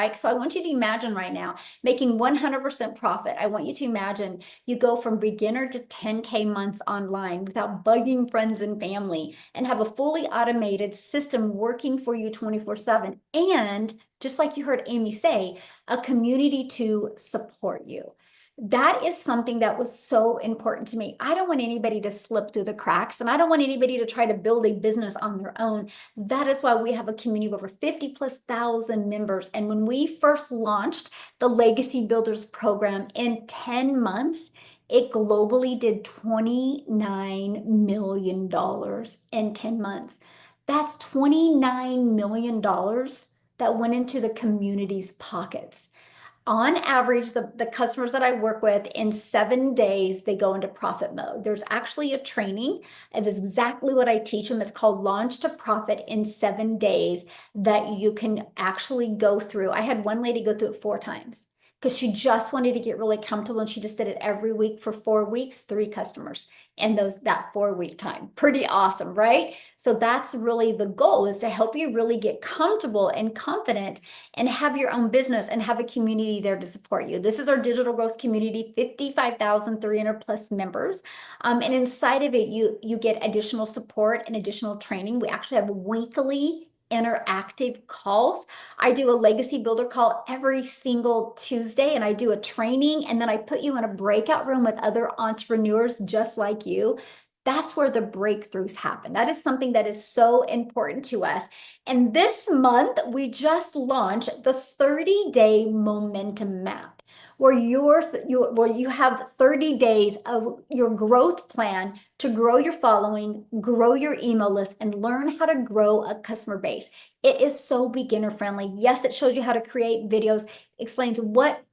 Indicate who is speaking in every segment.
Speaker 1: right? So I want you to imagine right now making 100% profit. I want you to imagine you go from beginner to 10K months online without bugging friends and family, and have a fully automated system working for you 24/7. And just like you heard Amy say, a community to support you. That is something that was so important to me. I don't want anybody to slip through the cracks, and I don't want anybody to try to build a business on their own. That is why we have a community of over 50,000+ members. And when we first launched the Legacy Builders program in 10 months, it globally did $29 million in 10 months. That's $29 million that went into the community's pockets. On average, the customers that I work with, in 7 days, they go into profit mode. There's actually a training of exactly what I teach them. It's called Launch to Profit in 7 days that you can actually go through. I had one lady go through it 4 times because she just wanted to get really comfortable, and she just did it every week for 4 weeks, 3 customers in that 4-week time. Pretty awesome, right? So that's really the goal, is to help you really get comfortable and confident and have your own business and have a community there to support you. This is our digital growth community, 55,300+ members. And inside of it, you get additional support and additional training. We actually have weekly interactive calls. I do a legacy builder call every single Tuesday, and I do a training, and then I put you in a breakout room with other entrepreneurs just like you. That's where the breakthroughs happen. That is something that is so important to us. And this month, we just launched the 30-day momentum map, where you have 30 days of your growth plan to grow your following, grow your email list, and learn how to grow a customer base. It is so beginner friendly. Yes, it shows you how to create videos, explains what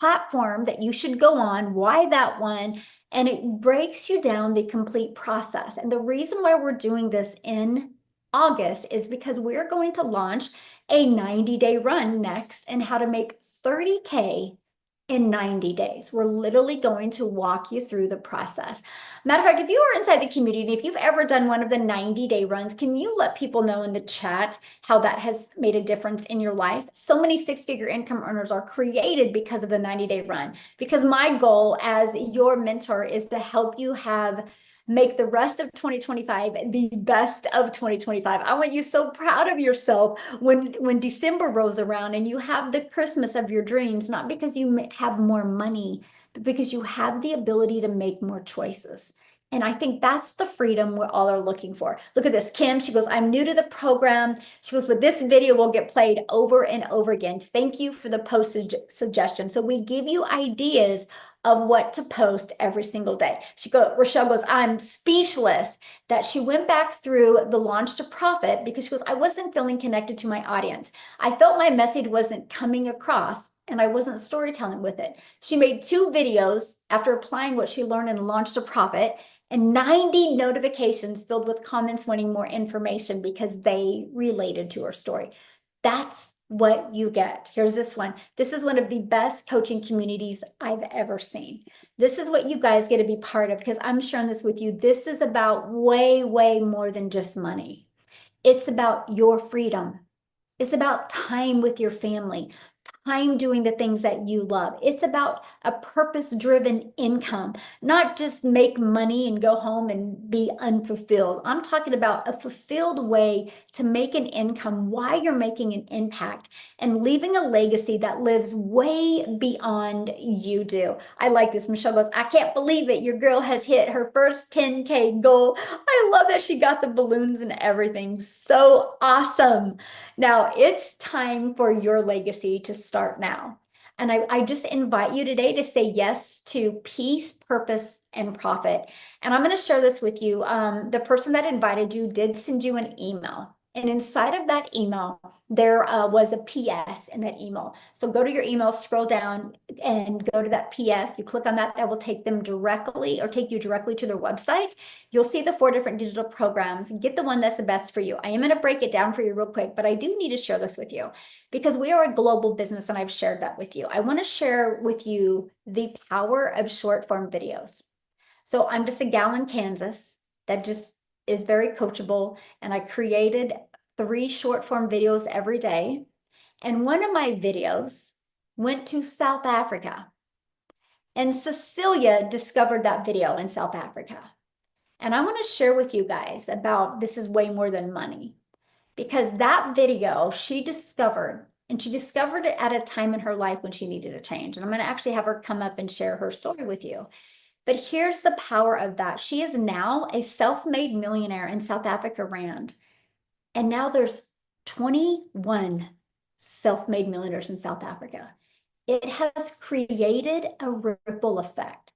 Speaker 1: platform that you should go on, why that one, and it breaks you down the complete process. And the reason why we're doing this in August is because we're going to launch a 90-day run next, and how to make 30K in 90 days. We're literally going to walk you through the process. Matter of fact, if you are inside the community, if you've ever done one of the 90-day runs, can you let people know in the chat how that has made a difference in your life? So many 6-figure income earners are created because of the 90-day run. Because my goal as your mentor is to help you make the rest of 2025 the best of 2025. I want you so proud of yourself when December rolls around and you have the Christmas of your dreams, not because you have more money, but because you have the ability to make more choices. And I think that's the freedom we all are looking for. Look at this. Kim, she goes, I'm new to the program. She goes, but this video will get played over and over again. Thank you for the post suggestion. So we give you ideas of what to post every single day. Rochelle goes, I'm speechless that she went back through the Launch to Profit because she goes, I wasn't feeling connected to my audience. I felt my message wasn't coming across, and I wasn't storytelling with it. She made 2 videos after applying what she learned in Launch to Profit, and 90 notifications filled with comments wanting more information because they related to her story. That's what you get. Here's this one. This is one of the best coaching communities I've ever seen. This is what you guys get to be part of, because I'm sharing this with you. This is about way, way more than just money. It's about your freedom. It's about time with your family, time doing the things that you love. It's about a purpose-driven income, not just make money and go home and be unfulfilled. I'm talking about a fulfilled way to make an income while you're making an impact and leaving a legacy that lives way beyond you do. I like this. Michelle goes, I can't believe it. Your girl has hit her first 10K goal. I love that she got the balloons and everything. So awesome. Now it's time for your legacy to start now. And I just invite you today to say yes to peace, purpose, and profit. And I'm going to share this with you. The person that invited you did send you an email. And inside of that email, there was a PS in that email. So go to your email, scroll down, and go to that PS. You click on that, that will take them directly, or take you directly to their website. You'll see the 4 different digital programs. Get the one that's the best for you. I am going to break it down for you real quick, but I do need to share this with you because we are a global business, and I've shared that with you. I want to share with you the power of short form videos. So I'm just a gal in Kansas that just is very coachable, and I created 3 short form videos every day. And one of my videos went to South Africa. And Cecilia discovered that video in South Africa. And I want to share with you guys about this is way more than money. Because that video she discovered, and she discovered it at a time in her life when she needed a change. And I'm going to actually have her come up and share her story with you. But here's the power of that. She is now a self-made millionaire in South Africa Rand. And now there's 21 self-made millionaires in South Africa. It has created a ripple effect.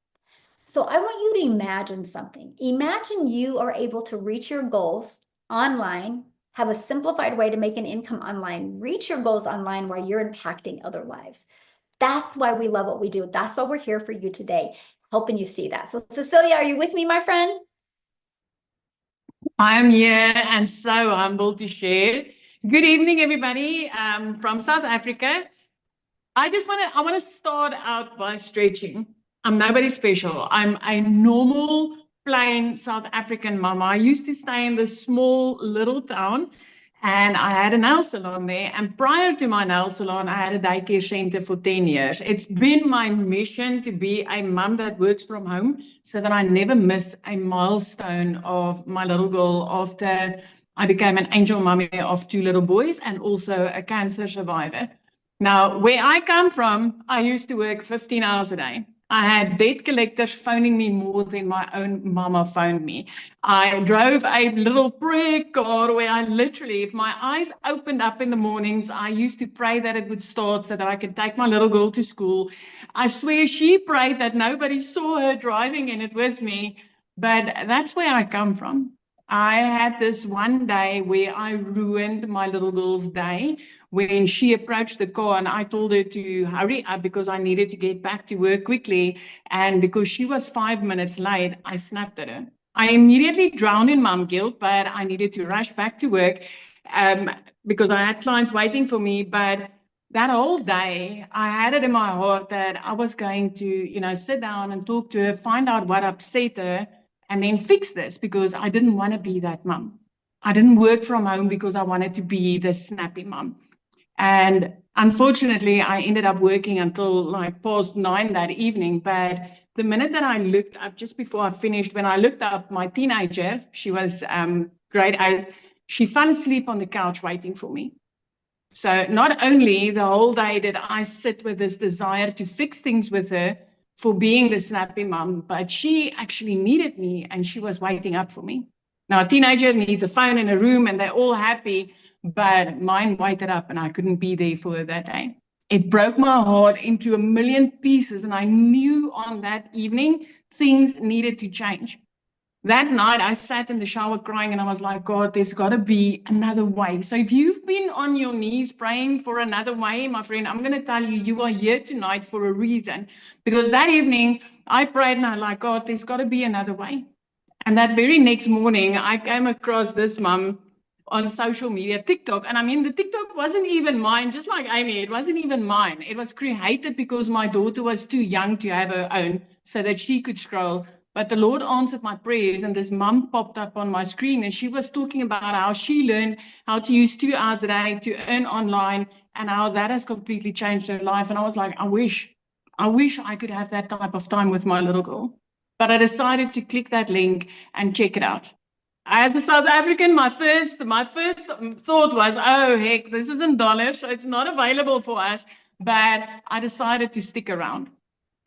Speaker 1: So I want you to imagine something. Imagine you are able to reach your goals online, have a simplified way to make an income online, reach your goals online while you're impacting other lives. That's why we love what we do. That's why we're here for you today, helping you see that. So Cecilia, are you with me, my friend?
Speaker 2: I am here and so humbled to share. Good evening, everybody from South Africa. I want to start out by stretching. I'm nobody special. I'm a normal, plain South African mama. I used to stay in this small little town and I had a nail salon there. And prior to my nail salon, I had a daycare center for 10 years. It's been my mission to be a mom that works from home so that I never miss a milestone of my little girl after I became an angel mommy of 2 little boys and also a cancer survivor. Now, where I come from, I used to work 15 hours a day. I had debt collectors phoning me more than my own mama phoned me. I drove a little prayer car where I literally, if my eyes opened up in the mornings, I used to pray that it would start so that I could take my little girl to school. I swear she prayed that nobody saw her driving in it with me, but that's where I come from. I had this one day where I ruined my little girl's day when she approached the car and I told her to hurry up because I needed to get back to work quickly. And because she was 5 minutes late, I snapped at her. I immediately drowned in mom guilt, but I needed to rush back to work because I had clients waiting for me. But that whole day, I had it in my heart that I was going to, sit down and talk to her, find out what upset her, and then fix this because I didn't want to be that mom. I didn't work from home because I wanted to be the snappy mom. And unfortunately, I ended up working until like past 9 that evening. But the minute that I looked up, just before I finished, when I looked up my teenager, she was grade 8, she fell asleep on the couch waiting for me. So not only the whole day did I sit with this desire to fix things with her for being the snappy mom, but she actually needed me and she was waiting up for me. Now, a teenager needs a phone in a room and they're all happy, but mine waited up and I couldn't be there for her that day. It broke my heart into a million pieces, and I knew on that evening things needed to change. That night, I sat in the shower crying and I was like, God, there's got to be another way. So if you've been on your knees praying for another way, my friend, I'm going to tell you, you are here tonight for a reason. Because that evening, I prayed and I was like, God, there's got to be another way. And that very next morning, I came across this mom on social media, TikTok. And I mean, the TikTok wasn't even mine, just like Amy, it wasn't even mine. It was created because my daughter was too young to have her own so that she could scroll. But the Lord answered my prayers, and this mom popped up on my screen, and she was talking about how she learned how to use 2 hours a day to earn online and how that has completely changed her life. And I was like, I wish I could have that type of time with my little girl. But I decided to click that link and check it out. As a South African, my first thought was, oh, heck, this isn't dollars, so it's not available for us. But I decided to stick around.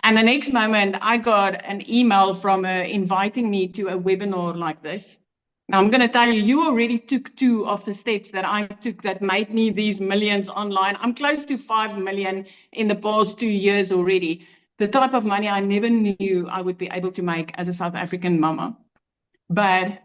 Speaker 2: And the next moment, I got an email from her inviting me to a webinar like this. Now, I'm going to tell you, you already took 2 of the steps that I took that made me these millions online. I'm close to 5 million in the past 2 years already. The type of money I never knew I would be able to make as a South African mama. But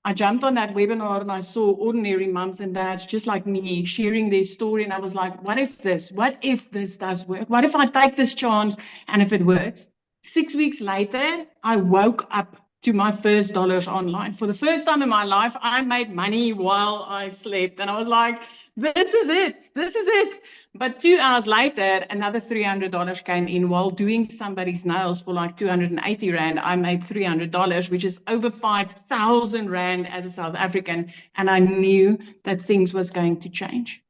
Speaker 2: I jumped on that webinar and I saw ordinary moms and dads just like me sharing their story. And I was like, what if this does work? What if I take this chance and if it works? 6 weeks later, I woke up to my first dollars online. For the first time in my life, I made money while I slept. And I was like, this is it. But 2 hours later, another $300 came in while doing somebody's nails for like 280 Rand. I made $300, which is over 5,000 Rand as a South African. And I knew that things was going to change.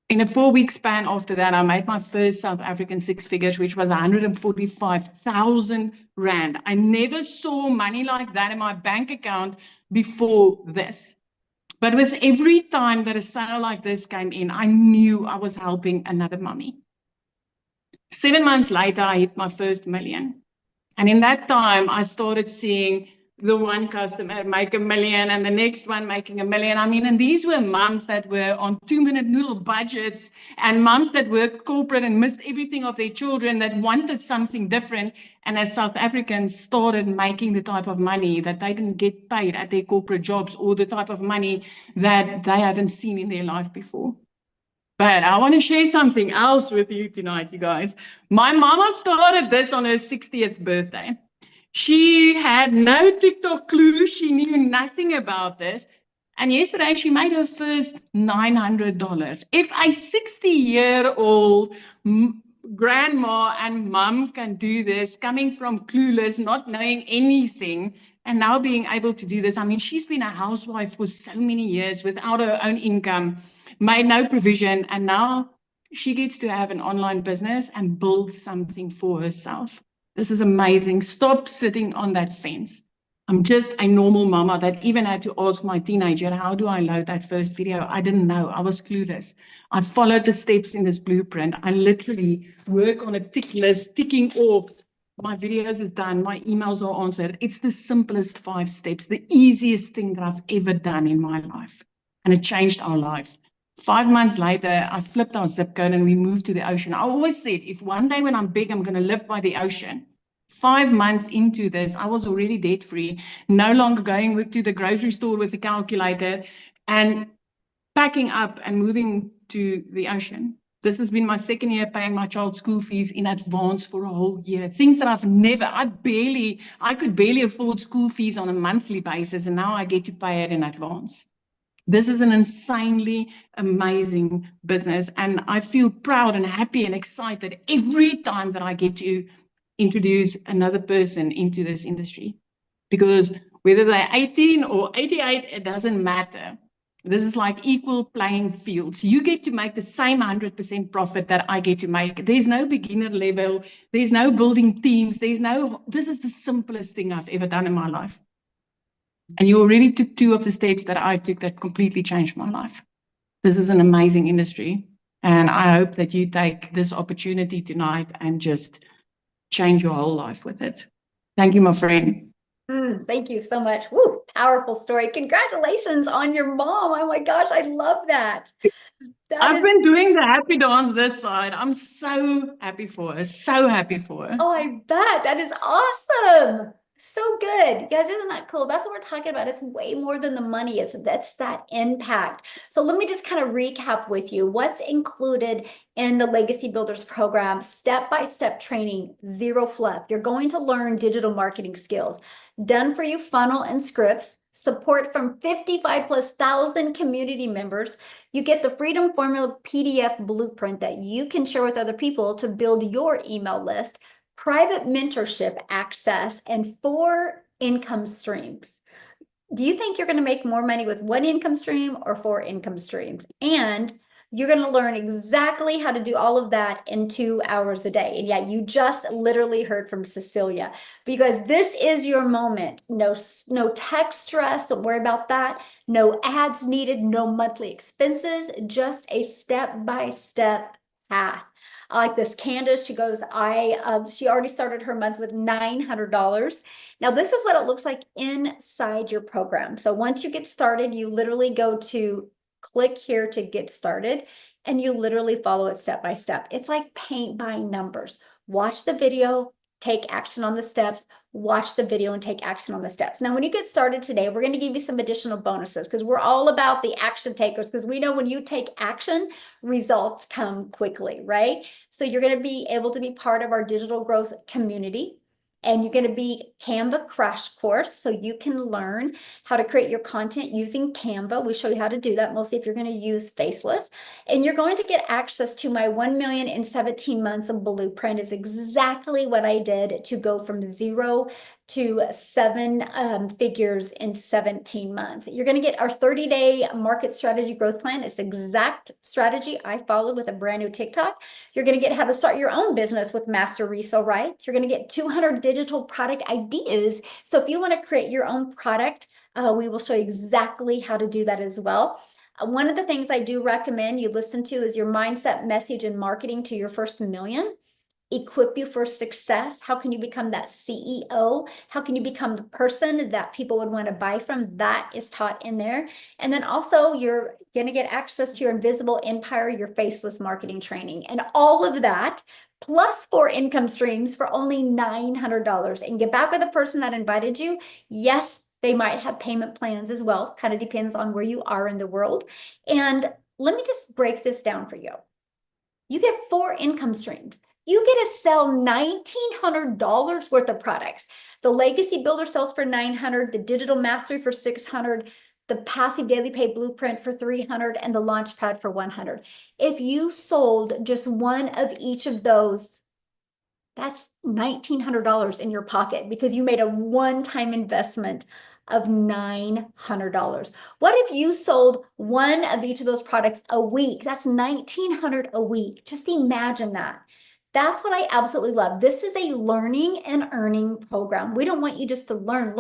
Speaker 2: In a 4-week span after that, I made my first South African 6 figures, which was 145,000 Rand. I never saw money like that in my bank account before this. But with every time that a sale like this came in, I knew I was helping another mummy. 7 months later, I hit my first million. And in that time, I started seeing the one customer make $1 million and the next one making $1 million. I mean, and these were mums that were on 2-minute noodle budgets and mums that worked corporate and missed everything of their children that wanted something different. And as South Africans started making the type of money that they didn't get paid at their corporate jobs, or the type of money that they haven't seen in their life before. But I want to share something else with you tonight, you guys. My mama started this on her 60th birthday. She had no TikTok clue. She knew nothing about this. And yesterday she made her first $900. If a 60-year-old grandma and mum can do this, coming from clueless, not knowing anything, and now being able to do this. I mean, she's been a housewife for so many years without her own income, made no provision, and now she gets to have an online business and build something for herself. This is amazing. Stop sitting on that fence. I'm just a normal mama that even had to ask my teenager, how do I load that first video? I didn't know. I was clueless. I followed the steps in this blueprint. I literally work on a tick list, ticking off. My videos is done. My emails are answered. It's the simplest 5 steps, the easiest thing that I've ever done in my life. And it changed our lives. 5 months later, I flipped our zip code and we moved to the ocean. I always said, if one day when I'm big, I'm going to live by the ocean. 5 months into this, I was already debt-free, no longer going to the grocery store with the calculator and packing up and moving to the ocean. This has been my 2nd year paying my child's school fees in advance for a whole year. Things that I've never, I could barely afford school fees on a monthly basis, and now I get to pay it in advance. This is an insanely amazing business, and I feel proud and happy and excited every time that I get to introduce another person into this industry, because whether they're 18 or 88, it doesn't matter. This is like equal playing fields. You get to make the same 100% profit that I get to make. There's no beginner level. There's no building teams. This is the simplest thing I've ever done in my life. And you already took 2 of the steps that I took that completely changed my life. This is an amazing industry. And I hope that you take this opportunity tonight and just change your whole life with it. Thank you, my friend.
Speaker 1: Thank you so much. Woo, powerful story. Congratulations on your mom. Oh my gosh, I love that.
Speaker 2: I've been doing the happy dance this side. I'm so happy for her. So happy for her.
Speaker 1: Oh, I bet. That is awesome. So good. You guys, isn't that cool? That's what we're talking about. It's way more than the money. That's that impact. So let me just kind of recap with you what's included in the Legacy Builders program. Step-by-step training, zero fluff. You're going to learn digital marketing skills, done for you funnel and scripts, support from 55,000+ community members. You get the Freedom Formula PDF blueprint that you can share with other people to build your email list, private mentorship access, and 4 income streams. Do you think you're going to make more money with 1 income stream or 4 income streams? And you're going to learn exactly how to do all of that in 2 hours a day. And yeah, you just literally heard from Cecilia, because this is your moment. No tech stress. Don't worry about that. No ads needed, no monthly expenses, just a step-by-step path. I like this. Candace, she goes, she already started her month with $900. Now, this is what it looks like inside your program. So once you get started, you literally go to click here to get started, and you literally follow it step by step. It's like paint by numbers. Watch the video, take action on the steps, watch the video and take action on the steps. Now, when you get started today, we're going to give you some additional bonuses, because we're all about the action takers, because we know when you take action, results come quickly, right? So you're going to be able to be part of our digital growth community. And you're going to be Canva crash course, so you can learn how to create your content using Canva. We show you how to do that, mostly if you're going to use Faceless. And you're going to get access to my 1 million in 17 months of blueprint. Is exactly what I did to go from 0 to seven figures in 17 months. You're going to get our 30-day market strategy growth plan. It's the exact strategy I followed with a brand new TikTok. You're going to get how to start your own business with master resale rights. You're going to get 200 digital product ideas. So if you want to create your own product, we will show you exactly how to do that as well. One of the things I do recommend you listen to is your mindset, message, and marketing to your first million. Equip you for success. How can you become that CEO? How can you become the person that people would want to buy from? That is taught in there. And then also you're going to get access to your invisible empire, your faceless marketing training, and all of that plus 4 income streams for only $900. And get back with the person that invited you. Yes, they might have payment plans as well. Kind of depends on where you are in the world. And let me just break this down for you. You get 4 income streams. You get to sell $1,900 worth of products. The Legacy Builder sells for $900, the Digital Mastery for $600, the Passive Daily Pay Blueprint for $300, and the Launchpad for $100. If you sold just one of each of those, that's $1,900 in your pocket because you made a one-time investment of $900. What if you sold one of each of those products a week? That's $1,900 a week. Just imagine that. That's what I absolutely love. This is a learning and earning program. We don't want you just to learn.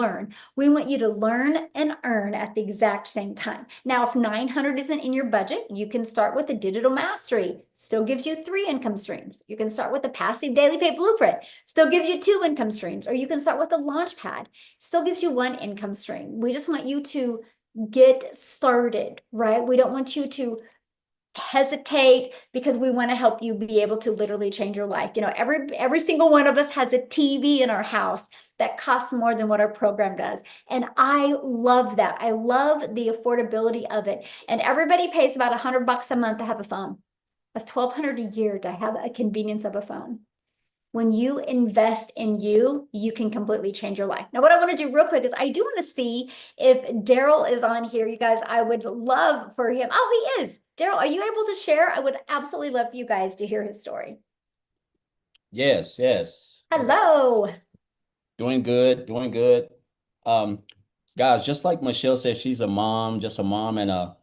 Speaker 1: We want you to learn and earn at the exact same time. Now, if 900 isn't in your budget, you can start with the Digital Mastery. Still gives you 3 income streams. You can start with the Passive Daily Pay Blueprint. Still gives you 2 income streams. Or you can start with the Launchpad. Still gives you 1 income stream. We just want you to get started, right? We don't want you to hesitate because we want to help you be able to literally change your life. You know, every single one of us has a TV in our house that costs more than what our program does. And I love that. I love the affordability of it. And everybody pays about $100 a month to have a phone. That's $1,200 a year to have a convenience of a phone. When you invest in you, you can completely change your life. Now, what I want to do real quick is I do want to see if Daryl is on here. You guys, I would love for him. Oh, he is. Daryl, are you able to share? I would absolutely love for you guys to hear his story.
Speaker 3: Yes, yes.
Speaker 1: Hello.
Speaker 3: Doing good, doing good. Um, Guys, just like Michelle said, she's a mom, just a mom and a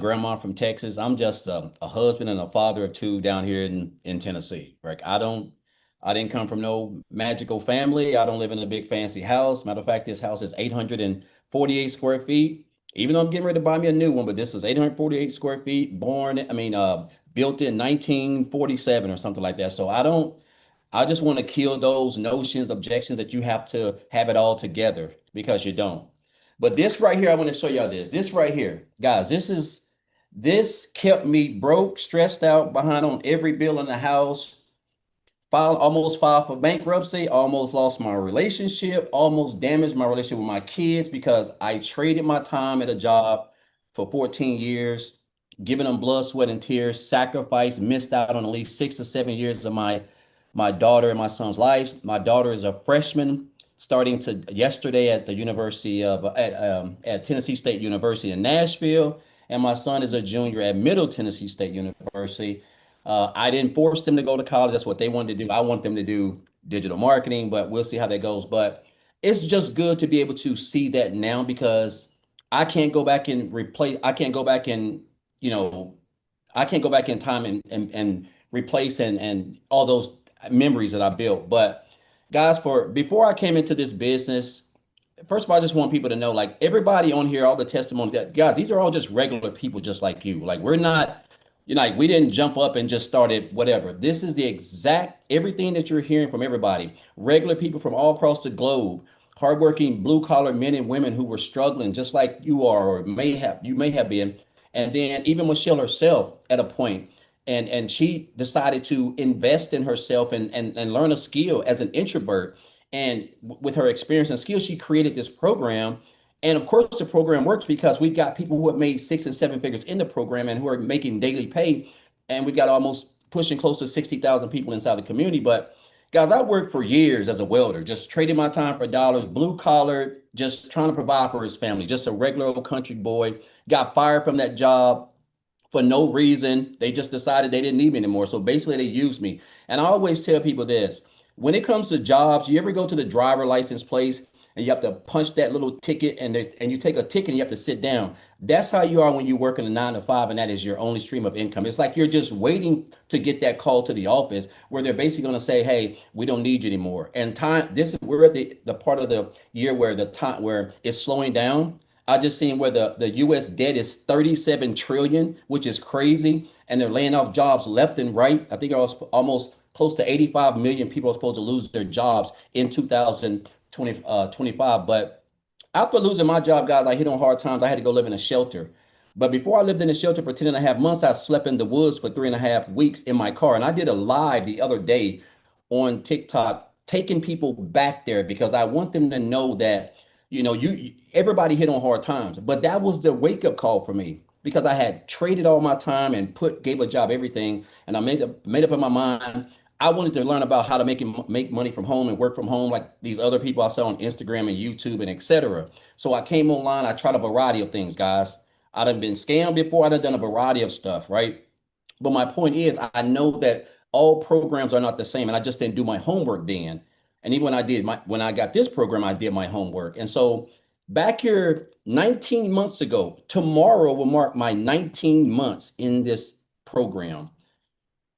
Speaker 3: grandma from Texas. I'm just a husband and a father of 2 down here in Tennessee. Right? I didn't come from no magical family. I don't live in a big fancy house. Matter of fact, this house is 848 square feet. Even though I'm getting ready to buy me a new one, but this is 848 square feet, built in 1947 or something like that. So I just want to kill those notions, objections that you have to have it all together because you don't. But this right here, I want to show y'all this. This right here, guys, this kept me broke, stressed out, behind on every bill in the house, almost filed for bankruptcy, almost lost my relationship, almost damaged my relationship with my kids because I traded my time at a job for 14 years, giving them blood, sweat, and tears, sacrificed, missed out on at least 6 to 7 years of my daughter and my son's lives. My daughter is a freshman starting to yesterday at the University of at Tennessee State University in Nashville, and my son is a junior at Middle Tennessee State University. I didn't force them to go to college. That's what they wanted to do. I want them to do digital marketing, but we'll see how that goes. But it's just good to be able to see that now because I can't go back and replace. I can't go back and you know I can't go back in time and replace and all those memories that I built. But guys, for before I came into this business, first of all, I just want people to know, like everybody on here, all the testimonies that guys, these are all just regular people just like you. Like we're not, like we didn't jump up and just started whatever. This is the exact everything that you're hearing from everybody. Regular people from all across the globe, hardworking blue collar men and women who were struggling just like you are or may have been. And then even Michelle herself at a point, and she decided to invest in herself and learn a skill as an introvert. And with her experience and skills, she created this program. And of course, the program works because we've got people who have made 6 and 7 figures in the program and who are making daily pay. And we've got almost pushing close to 60,000 people inside the community. But guys, I worked for years as a welder, just trading my time for dollars, blue collar, just trying to provide for his family, just a regular old country boy. Got fired from that job for no reason. They just decided they didn't need me anymore. So basically, they used me. And I always tell people this: when it comes to jobs, you ever go to the driver license place and you have to punch that little ticket and you take a ticket and you have to sit down. That's how you are when you work in a 9 to 5 and that is your only stream of income. It's like you're just waiting to get that call to the office where they're basically going to say, hey, we don't need you anymore. And we're at the part of the year where the time where it's slowing down. I just seen where the US debt is 37 trillion, which is crazy. And they're laying off jobs left and right. I think it was almost close to 85 million people are supposed to lose their jobs in 2025. But after losing my job, guys, I hit on hard times. I had to go live in a shelter. But before I lived in a shelter for 10 and a half months, I slept in the woods for 3.5 weeks in my car. And I did a live the other day on TikTok, taking people back there because I want them to know that, everybody hit on hard times. But that was the wake up call for me because I had traded all my time and gave a job everything. And I made up in my mind. I wanted to learn about how to make money from home and work from home like these other people I saw on Instagram and YouTube and etc. So I came online. I tried a variety of things, guys. I done been scammed before. I done a variety of stuff, right? But my point is, I know that all programs are not the same, and I just didn't do my homework then. And even when I got this program, I did my homework. And so back here 19 months ago, tomorrow will mark my 19 months in this program.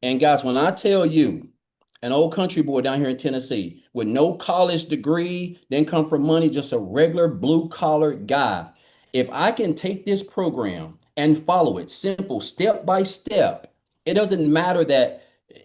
Speaker 3: And guys, when I tell you, an old country boy down here in Tennessee with no college degree, didn't come from money, just a regular blue collar guy. If I can take this program and follow it simple, step by step, it doesn't matter that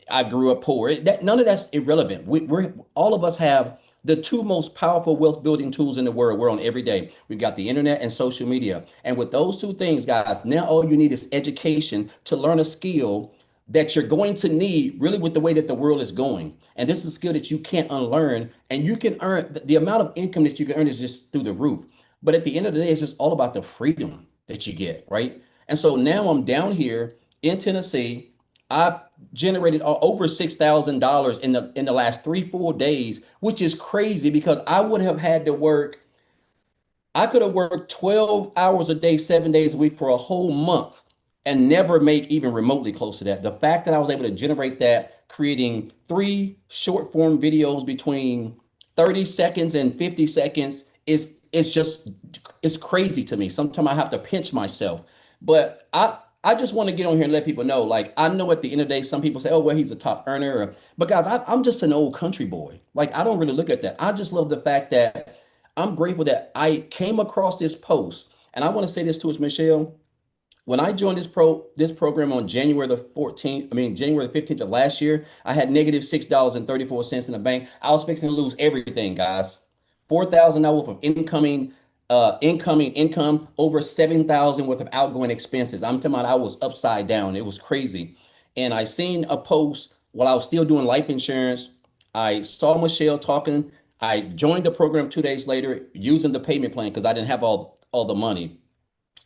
Speaker 3: I grew up poor. None of that's irrelevant. We're all of us have the two most powerful wealth building tools in the world. We're on every day. We've got the internet and social media. And with those two things, guys, now all you need is education to learn a skill that you're going to need really with the way that the world is going. And this is a skill that you can't unlearn. And you can earn the amount of income that you can earn is just through the roof. But at the end of the day, it's just all about the freedom that you get, right? And so now I'm down here in Tennessee. I generated over $6,000 in the last 3 full days, which is crazy because I would have had to work. I could have worked 12 hours a day, 7 days a week for a whole month and never make even remotely close to that. The fact that I was able to generate that, creating 3 short form videos between 30 seconds and 50 seconds it's crazy to me. Sometimes I have to pinch myself. But I just want to get on here and let people know, like, I know at the end of the day, some people say, oh, well, he's a top earner. But guys, I'm just an old country boy. Like, I don't really look at that. I just love the fact that I'm grateful that I came across this post. And I want to say this to us, Michelle. When I joined this program on January the 15th of last year, I had negative $6.34 in the bank. I was fixing to lose everything, guys. $4,000 worth of incoming income, over 7,000 worth of outgoing expenses. I'm talking about I was upside down. It was crazy. And I seen a post while I was still doing life insurance. I saw Michelle talking. I joined the program 2 days later using the payment plan because I didn't have all the money.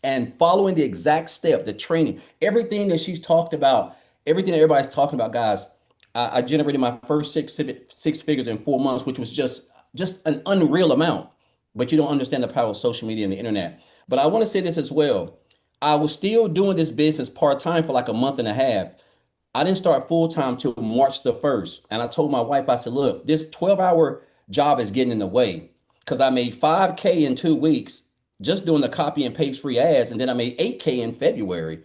Speaker 3: And following the exact step, the training, everything that she's talked about, everything that everybody's talking about, guys, I generated my first six figures in 4 months, which was just an unreal amount. But you don't understand the power of social media and the internet. But I want to say this as well. I was still doing this business part-time for like a month and a half. I didn't start full-time till March the 1st. And I told my wife, I said, look, this 12-hour job is getting in the way because I made 5K in 2 weeks just doing the copy and paste free ads. And then I made 8K in February,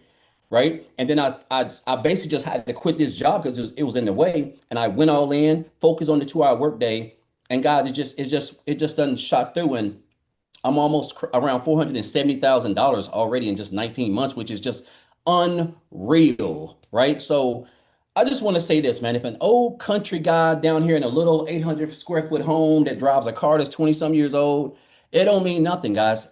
Speaker 3: right? And then I basically just had to quit this job because it was in the way. And I went all in, focused on the 2 hour workday. And God, it just doesn't shot through. And I'm almost around $470,000 already in just 19 months, which is just unreal, right? So I just want to say this, man. If an old country guy down here in a little 800 square foot home that drives a car that's 20 some years old, it don't mean nothing, guys.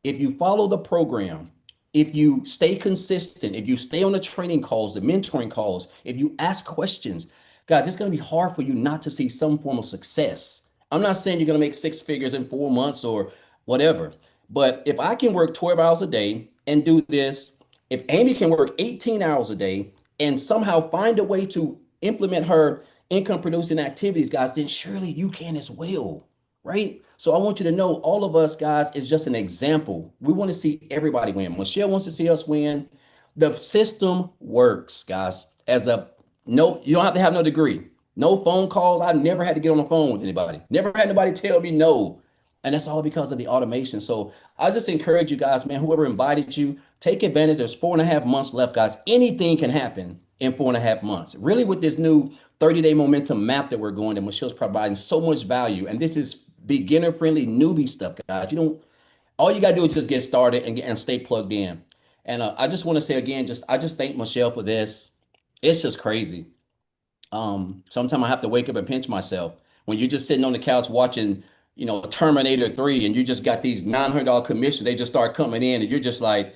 Speaker 3: If you follow the program, if you stay consistent, if you stay on the training calls, the mentoring calls, if you ask questions, guys, it's going to be hard for you not to see some form of success. I'm not saying you're going to make 6 figures in 4 months or whatever, but if I can work 12 hours a day and do this, if Amy can work 18 hours a day and somehow find a way to implement her income producing activities, guys, then surely you can as well, right? So I want you to know all of us, guys, is just an example. We want to see everybody win. Michelle wants to see us win. The system works, guys. No, you don't have to have no degree. No phone calls. I've never had to get on the phone with anybody. Never had nobody tell me no. And that's all because of the automation. So I just encourage you guys, man, whoever invited you, take advantage. There's 4.5 months left, guys. Anything can happen in 4.5 months. Really, with this new 30-day momentum map that we're going, that Michelle's providing so much value. And this is beginner friendly newbie stuff, guys. You don't, all you gotta do is just get started and stay plugged in. And I just want to say again, I just thank Michelle for this. It's just crazy. Sometimes I have to wake up and pinch myself when you're just sitting on the couch watching, Terminator 3, and you just got these $900 commissions. They just start coming in, and you're just like,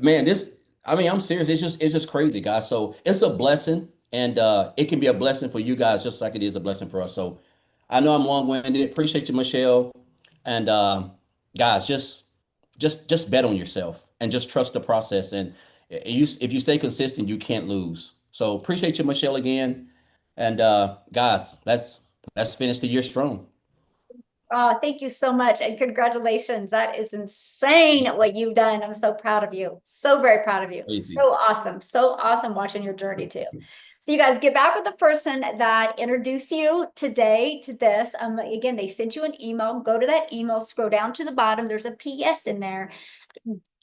Speaker 3: man, this. I mean, I'm serious. It's just crazy, guys. So it's a blessing, and it can be a blessing for you guys, just like it is a blessing for us. So I know I'm long-winded. Appreciate you, Michelle, and guys, just bet on yourself and just trust the process. And if you stay consistent, you can't lose. So appreciate you, Michelle, again. And guys, let's finish the year strong.
Speaker 1: Oh, thank you so much. And congratulations. That is insane what you've done. I'm so proud of you. So very proud of you.
Speaker 3: Crazy.
Speaker 1: So awesome. So awesome watching your journey too. So you guys get back with the person that introduced you today to this. Again, they sent you an email. Go to that email, scroll down to the bottom. There's a PS in there.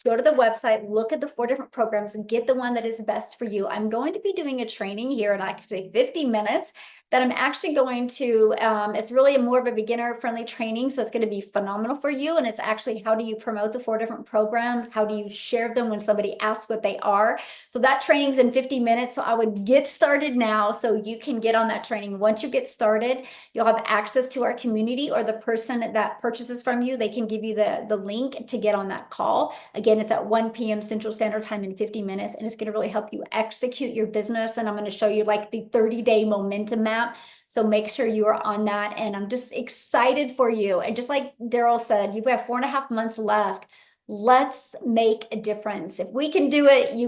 Speaker 1: Go to the website, look at the 4 different programs and get the one that is best for you. I'm going to be doing a training here in actually 50 minutes that I'm actually going to, it's really more of a beginner friendly training. So it's going to be phenomenal for you. And it's actually, how do you promote the 4 different programs? How do you share them when somebody asks what they are? So that training's in 50 minutes. So I would get started now so you can get on that training. Once you get started, you'll have access to our community, or the person that purchases from you, they can give you the link to get on that call. Again, it's at 1 p.m. Central Standard Time in 50 minutes, and it's going to really help you execute your business. And I'm going to show you like the 30-day momentum map. So make sure you are on that. And I'm just excited for you. And just like Daryl said, you have 4.5 months left. Let's make a difference. If we can do it, you